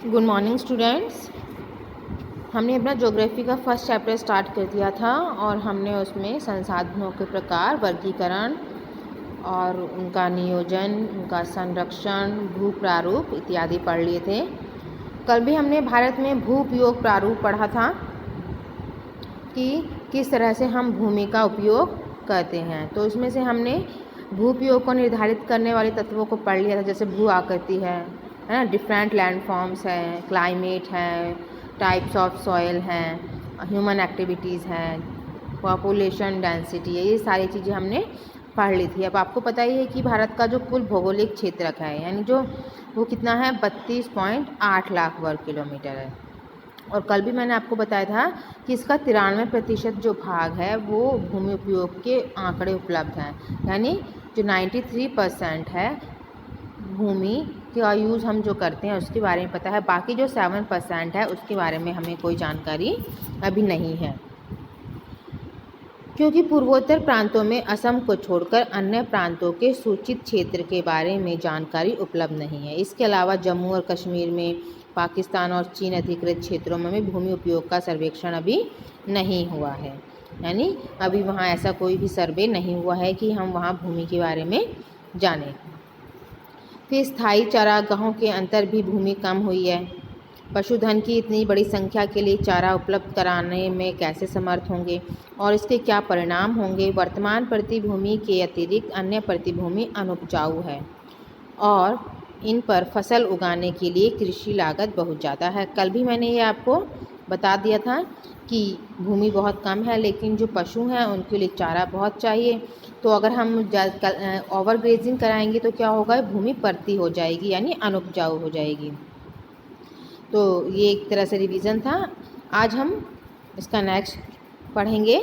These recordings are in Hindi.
Good morning students. हमने अपना ज्योग्राफी का फर्स्ट चैप्टर स्टार्ट कर दिया था और हमने उसमें संसाधनों के प्रकार, वर्गीकरण और उनका नियोजन, उनका संरक्षण, भू प्रारूप इत्यादि पढ़ लिए थे। कल भी हमने भारत में भू उपयोग प्रारूप पढ़ा था कि किस तरह से हम भूमि का उपयोग करते हैं। तो इसमें से हमने भू उपयोग को निर्धारित करने वाले तत्वों को पढ़ लिया था, जैसे भू आकृति है ना, डिफरेंट लैंड फॉर्म्स है, क्लाइमेट है, टाइप्स ऑफ सॉइल हैं, ह्यूमन एक्टिविटीज़ हैं, पॉपुलेशन डेंसिटी है, ये सारी चीज़ें हमने पढ़ ली थी। अब आपको पता ही है कि भारत का जो कुल भौगोलिक क्षेत्रक है, यानी जो वो कितना है, 32.8 लाख वर्ग किलोमीटर है। और कल भी मैंने आपको बताया था कि इसका 93% जो भाग है वो भूमि उपयोग के आंकड़े उपलब्ध हैं, यानी जो 93% है भूमि का यूज़ हम जो करते हैं उसके बारे में पता है। बाकी जो 7% है उसके बारे में हमें कोई जानकारी अभी नहीं है, क्योंकि पूर्वोत्तर प्रांतों में असम को छोड़कर अन्य प्रांतों के सूचित क्षेत्र के बारे में जानकारी उपलब्ध नहीं है। इसके अलावा जम्मू और कश्मीर में, पाकिस्तान और चीन अधिकृत क्षेत्रों में भी भूमि उपयोग का सर्वेक्षण अभी नहीं हुआ है, यानी अभी वहाँ ऐसा कोई भी सर्वे नहीं हुआ है कि हम वहाँ भूमि के बारे में जानें। फिर स्थायी चारागाहों के अंतर भी भूमि कम हुई है। पशुधन की इतनी बड़ी संख्या के लिए चारा उपलब्ध कराने में कैसे समर्थ होंगे और इसके क्या परिणाम होंगे। वर्तमान प्रतिभूमि के अतिरिक्त अन्य प्रतिभूमि अनुपजाऊ है और इन पर फसल उगाने के लिए कृषि लागत बहुत ज़्यादा है। कल भी मैंने ये आपको बता दिया था कि भूमि बहुत कम है, लेकिन जो पशु हैं उनके लिए चारा बहुत चाहिए। तो अगर हम ओवर ग्रेजिंग कराएंगे तो क्या होगा, भूमि परती हो जाएगी, यानी अनुपजाऊ हो जाएगी। तो ये एक तरह से रिवीजन था। आज हम इसका नेक्स्ट पढ़ेंगे।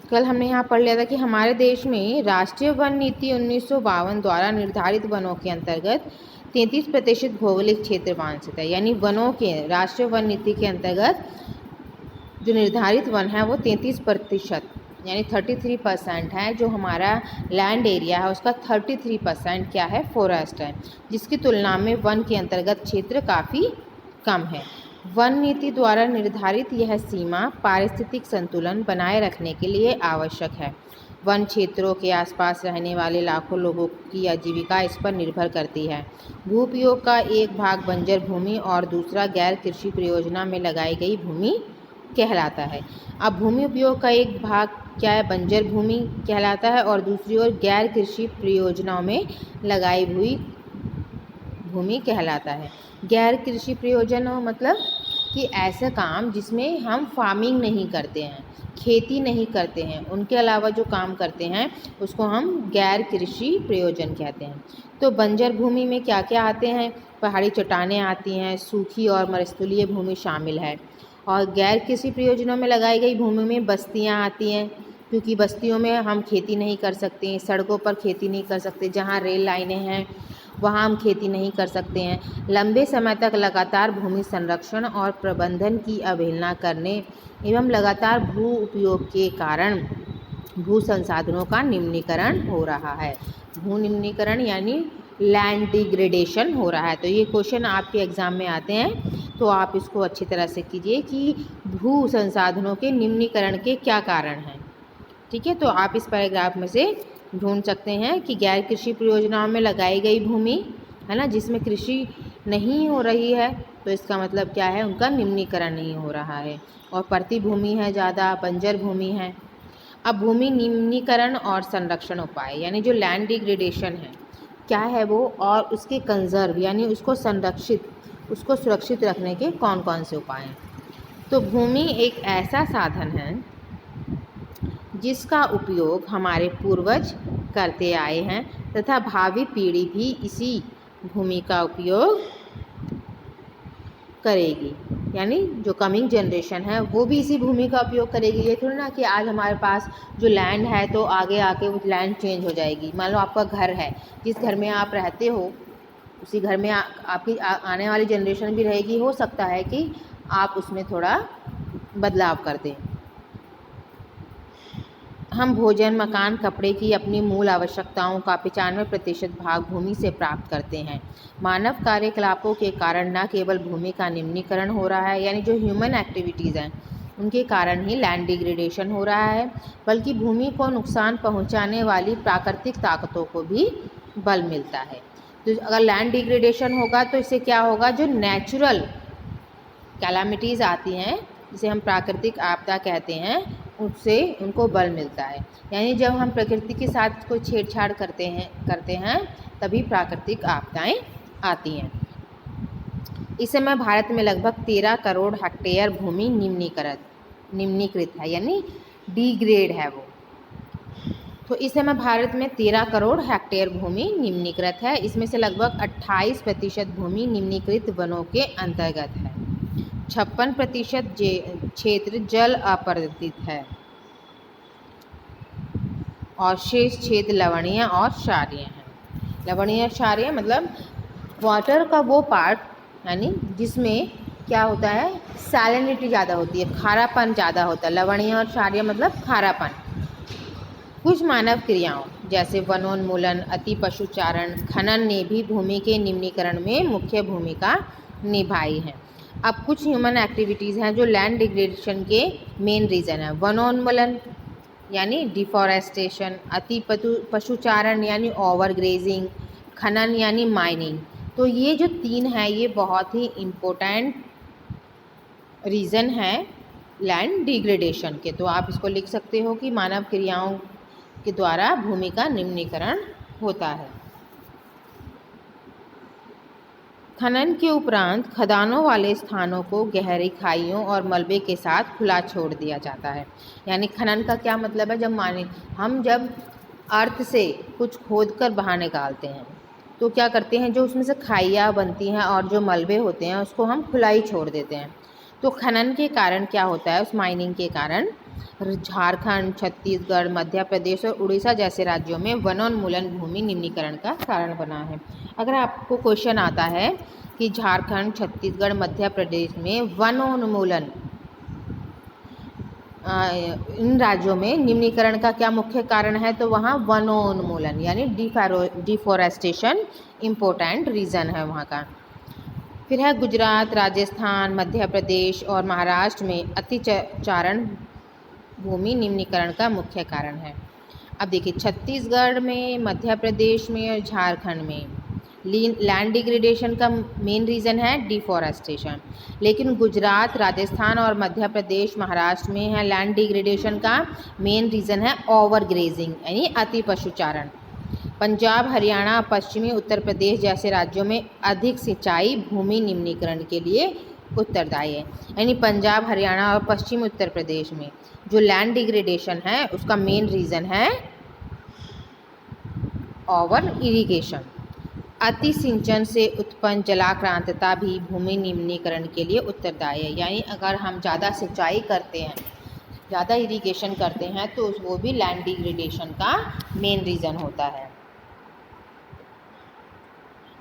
कल हमने यहाँ पढ़ लिया था कि हमारे देश में राष्ट्रीय वन नीति 1952 द्वारा निर्धारित वनों के अंतर्गत 33% भौगोलिक क्षेत्र वांछित है, यानी वनों के राष्ट्रीय वन नीति के अंतर्गत जो निर्धारित वन है वो 33% यानी 33% है। जो हमारा लैंड एरिया है उसका 33% क्या है, फॉरेस्ट है, जिसकी तुलना में वन के अंतर्गत क्षेत्र काफ़ी कम है। वन नीति द्वारा निर्धारित यह सीमा पारिस्थितिक संतुलन बनाए रखने के लिए आवश्यक है। वन क्षेत्रों के आसपास रहने वाले लाखों लोगों की आजीविका इस पर निर्भर करती है। भू उपयोग का एक भाग बंजर भूमि और दूसरा गैर कृषि परियोजना में लगाई गई भूमि कहलाता है। अब भूमि उपयोग का एक भाग क्या है, बंजर भूमि कहलाता है, और दूसरी ओर गैर कृषि परियोजनाओं में लगाई हुई भूमि कहलाता है। गैर कृषि परियोजना मतलब कि ऐसा काम जिसमें हम फार्मिंग नहीं करते हैं, खेती नहीं करते हैं, उनके अलावा जो काम करते हैं उसको हम गैर कृषि प्रयोजन कहते हैं। तो बंजर भूमि में क्या क्या आते हैं, पहाड़ी चट्टानें आती हैं, सूखी और मरुस्थलीय भूमि शामिल है। और गैर कृषि प्रयोजनों में लगाई गई भूमि में बस्तियां आती हैं, क्योंकि बस्तियों में हम खेती नहीं कर सकते, सड़कों पर खेती नहीं कर सकते, जहाँ रेल लाइनें हैं वहाँ हम खेती नहीं कर सकते हैं। लंबे समय तक लगातार भूमि संरक्षण और प्रबंधन की अवहेलना करने एवं लगातार भू उपयोग के कारण भू संसाधनों का निम्नीकरण हो रहा है। भू निम्नीकरण यानी लैंड डिग्रेडेशन हो रहा है। तो ये क्वेश्चन आपके एग्ज़ाम में आते हैं, तो आप इसको अच्छी तरह से कीजिए कि भू संसाधनों के निम्नीकरण के क्या कारण हैं। ठीक है, तो आप इस पैराग्राफ में से ढूंढ सकते हैं कि गैर कृषि परियोजनाओं में लगाई गई भूमि है ना, जिसमें कृषि नहीं हो रही है, तो इसका मतलब क्या है, उनका निम्नीकरण नहीं हो रहा है। और परती भूमि है ज़्यादा, बंजर भूमि है। अब भूमि निम्नीकरण और संरक्षण उपाय, यानी जो लैंड डिग्रेडेशन है क्या है वो, और उसके कंजर्व यानी उसको संरक्षित, उसको सुरक्षित रखने के कौन कौन से उपाय हैं। तो भूमि एक ऐसा साधन है जिसका उपयोग हमारे पूर्वज करते आए हैं तथा भावी पीढ़ी भी इसी भूमि का उपयोग करेगी, यानी जो कमिंग जनरेशन है वो भी इसी भूमि का उपयोग करेगी। ये थोड़ी ना कि आज हमारे पास जो लैंड है तो आगे आके वो लैंड चेंज हो जाएगी। मान लो आपका घर है, जिस घर में आप रहते हो उसी घर में आपकी आने वाली जनरेशन भी रहेगी। हो सकता है कि आप उसमें थोड़ा बदलाव कर दें। हम भोजन, मकान, कपड़े की अपनी मूल आवश्यकताओं का 95% भाग भूमि से प्राप्त करते हैं। मानव कार्यकलापों के कारण न केवल भूमि का निम्नीकरण हो रहा है, यानी जो ह्यूमन एक्टिविटीज़ हैं उनके कारण ही लैंड डिग्रेडेशन हो रहा है, बल्कि भूमि को नुकसान पहुंचाने वाली प्राकृतिक ताकतों को भी बल मिलता है। तो अगर लैंड डिग्रेडेशन होगा तो इससे क्या होगा, जो नेचुरल कैलामिटीज़ आती हैं जिसे हम प्राकृतिक आपदा कहते हैं, उससे उनको बल मिलता है। यानी जब हम प्रकृति के साथ कोई छेड़छाड़ करते हैं तभी प्राकृतिक आपदाएं आती हैं। इस समय भारत में लगभग 13 करोड़ हेक्टेयर भूमि निम्नीकृत है, यानी डिग्रेड है वो। तो इस समय भारत में 13 करोड़ हेक्टेयर भूमि निम्नीकृत है। इसमें से लगभग 28% भूमि निम्नीकृत वनों के अंतर्गत है। 56% क्षेत्र जल अपरदित है और शेष क्षेत्र लवणीय और क्षारीय हैं। लवणीय क्षारीय मतलब वाटर का वो पार्ट, यानी जिसमें क्या होता है, सैलिनिटी ज़्यादा होती है, खारापन ज़्यादा होता है। लवणीय और क्षारीय मतलब खारापन। कुछ मानव क्रियाओं जैसे वनोन्मूलन, अति पशुचारण, खनन ने भी भूमि के निम्नीकरण में मुख्य भूमिका निभाई है। अब कुछ ह्यूमन एक्टिविटीज़ हैं जो लैंड डिग्रेडेशन के मेन रीज़न है। वनोन्मूलन यानी डिफॉरेस्टेशन, अति पशुचारण यानी ओवर ग्रेजिंग, खनन यानी माइनिंग। तो ये जो 3 हैं ये बहुत ही इम्पोर्टेंट रीज़न है लैंड डिग्रेडेशन के। तो आप इसको लिख सकते हो कि मानव क्रियाओं के द्वारा भूमि का निम्नीकरण होता है। खनन के उपरांत खदानों वाले स्थानों को गहरी खाइयों और मलबे के साथ खुला छोड़ दिया जाता है। यानी खनन का क्या मतलब है, जब अर्थ से कुछ खोद कर बाहर निकालते हैं तो क्या करते हैं, जो उसमें से खाइयाँ बनती हैं और जो मलबे होते हैं उसको हम खुला ही छोड़ देते हैं। तो खनन के कारण क्या होता है, उस माइनिंग के कारण झारखंड, छत्तीसगढ़, मध्य प्रदेश और उड़ीसा जैसे राज्यों में वनोन्मूलन भूमि निम्नीकरण का कारण बना है। अगर आपको क्वेश्चन आता है कि झारखंड, छत्तीसगढ़, मध्य प्रदेश में वनोन्मूलन, इन राज्यों में निम्नीकरण का क्या मुख्य कारण है, तो वहाँ वनोन्मूलन यानी डिफॉरेस्टेशन इम्पोर्टेंट रीज़न है वहाँ का। फिर है गुजरात, राजस्थान, मध्य प्रदेश और महाराष्ट्र में अतिचारण भूमि निम्नीकरण का मुख्य कारण है। अब देखिए छत्तीसगढ़ में, मध्य प्रदेश में और झारखंड में लैंड डिग्रेडेशन का मेन रीज़न है डिफॉरेस्टेशन, लेकिन गुजरात, राजस्थान और मध्य प्रदेश, महाराष्ट्र में है लैंड डिग्रेडेशन का मेन रीज़न है ओवर ग्रेजिंग यानी अति पशुचारण। पंजाब, हरियाणा, पश्चिमी उत्तर प्रदेश जैसे राज्यों में अधिक सिंचाई भूमि निम्नीकरण के लिए उत्तरदायी है। यानी पंजाब, हरियाणा और पश्चिमी उत्तर प्रदेश में जो लैंड डिग्रेडेशन है उसका मेन रीज़न है ओवर इरिगेशन। अति सिंचन से उत्पन्न जलाक्रांतता भी भूमि निम्नीकरण के लिए उत्तरदायी है। यानी अगर हम ज़्यादा सिंचाई करते हैं, ज़्यादा इरिगेशन करते हैं तो वो भी लैंड डिग्रेडेशन का मेन रीज़न होता है।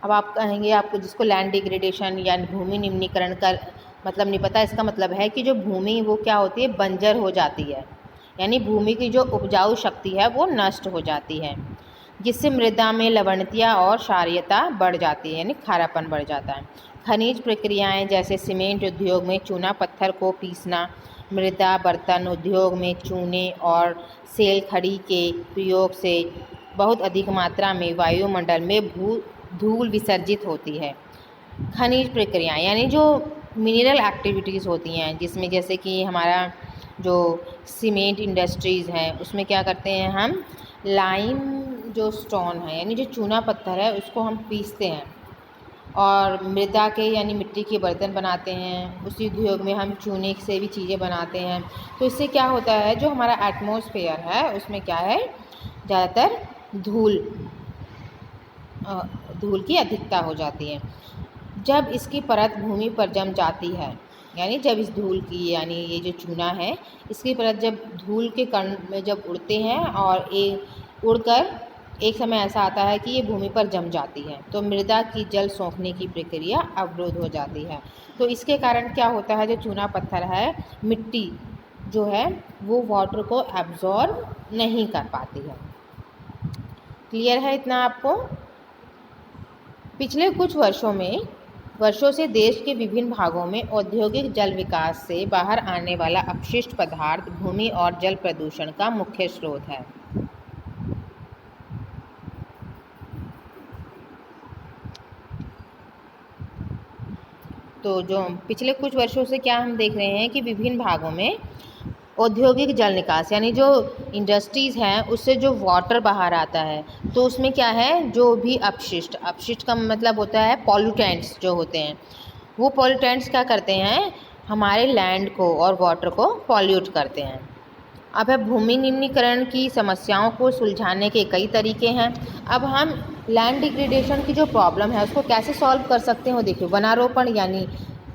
अब आप कहेंगे, आपको जिसको लैंड डिग्रेडेशन या भूमि निम्नीकरण का मतलब नहीं पता, इसका मतलब है कि जो भूमि वो क्या होती है, बंजर हो जाती है, यानी भूमि की जो उपजाऊ शक्ति है वो नष्ट हो जाती है, जिससे मृदा में लवणता और क्षारीयता बढ़ जाती है, यानी खारापन बढ़ जाता है। खनिज प्रक्रियाएं जैसे सीमेंट उद्योग में चूना पत्थर को पीसना, मृदा बर्तन उद्योग में चूने और सेल खड़ी के प्रयोग से बहुत अधिक मात्रा में वायुमंडल में धूल विसर्जित होती है। खनिज प्रक्रियाएं यानी जो मिनरल एक्टिविटीज़ होती हैं, जिसमें जैसे कि हमारा जो सीमेंट इंडस्ट्रीज़ हैं उसमें क्या करते हैं, हम लाइम जो स्टोन है यानी जो चूना पत्थर है उसको हम पीसते हैं और मृदा के यानी मिट्टी के बर्तन बनाते हैं। उसी उद्योग में हम चूने से भी चीज़ें बनाते हैं। तो इससे क्या होता है, जो हमारा एटमॉस्फेयर है उसमें क्या है, ज़्यादातर धूल की अधिकता हो जाती है। जब इसकी परत भूमि पर जम जाती है, यानी जब इस धूल की यानी ये जो चूना है इसकी परत जब धूल के कण में जब उड़ते हैं और उड़कर एक समय ऐसा आता है कि ये भूमि पर जम जाती है, तो मृदा की जल सोखने की प्रक्रिया अवरुद्ध हो जाती है। तो इसके कारण क्या होता है, जो चूना पत्थर है, मिट्टी जो है वो वाटर को एब्जॉर्ब नहीं कर पाती है। क्लियर है इतना आपको? पिछले कुछ वर्षों से देश के विभिन्न भागों में औद्योगिक जल विकास से बाहर आने वाला अपशिष्ट पदार्थ भूमि और जल प्रदूषण का मुख्य स्रोत है। तो जो पिछले कुछ वर्षों से क्या हम देख रहे हैं कि विभिन्न भागों में औद्योगिक जल निकास यानी जो इंडस्ट्रीज़ हैं उससे जो वाटर बाहर आता है, तो उसमें क्या है, जो भी अपशिष्ट का मतलब होता है पॉल्यूटेंट्स जो होते हैं, वो पॉल्यूटेंट्स क्या करते हैं, हमारे लैंड को और वाटर को पॉल्यूट करते हैं। अब है भूमि निम्नीकरण की समस्याओं को सुलझाने के कई तरीके हैं। अब हम लैंड डिग्रेडेशन की जो प्रॉब्लम है उसको कैसे सॉल्व कर सकते हैं, वो देखिए, वनारोपण यानी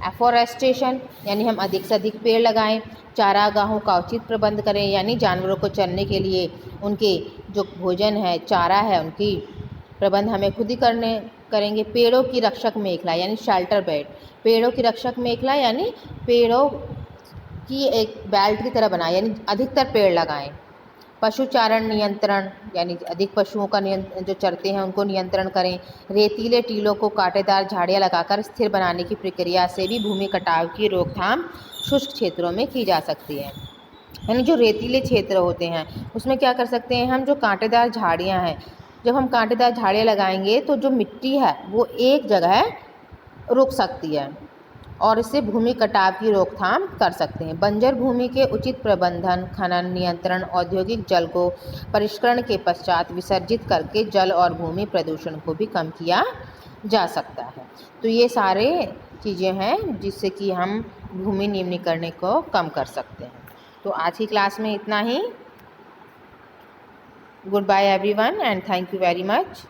एफोरेस्टेशन, यानी हम अधिक से अधिक पेड़ लगाएं, चारागाहों का उचित प्रबंध करें, यानी जानवरों को चरने के लिए उनके जो भोजन है, चारा है, उनकी प्रबंध हमें खुद ही करेंगे। पेड़ों की रक्षक मेखला यानी शेल्टर बेड, पेड़ों की रक्षक मेखला यानी पेड़ों की एक बेल्ट की तरह बनाएं, यानी अधिकतर पेड़ लगाएं। पशुचारण नियंत्रण यानी अधिक पशुओं का जो चरते हैं उनको नियंत्रण करें। रेतीले टीलों को कांटेदार झाड़ियाँ लगाकर स्थिर बनाने की प्रक्रिया से भी भूमि कटाव की रोकथाम शुष्क क्षेत्रों में की जा सकती है। यानी जो रेतीले क्षेत्र होते हैं उसमें क्या कर सकते हैं हम, जो कांटेदार झाड़ियाँ हैं, जब हम कांटेदार झाड़ियाँ लगाएंगे तो जो मिट्टी है वो एक जगह रुक सकती है और इससे भूमि कटाव की रोकथाम कर सकते हैं। बंजर भूमि के उचित प्रबंधन, खनन नियंत्रण, औद्योगिक जल को परिष्करण के पश्चात विसर्जित करके जल और भूमि प्रदूषण को भी कम किया जा सकता है। तो ये सारे चीज़ें हैं जिससे कि हम भूमि निम्नीकरण को कम कर सकते हैं। तो आज की क्लास में इतना ही। Goodbye everyone and thank you very much.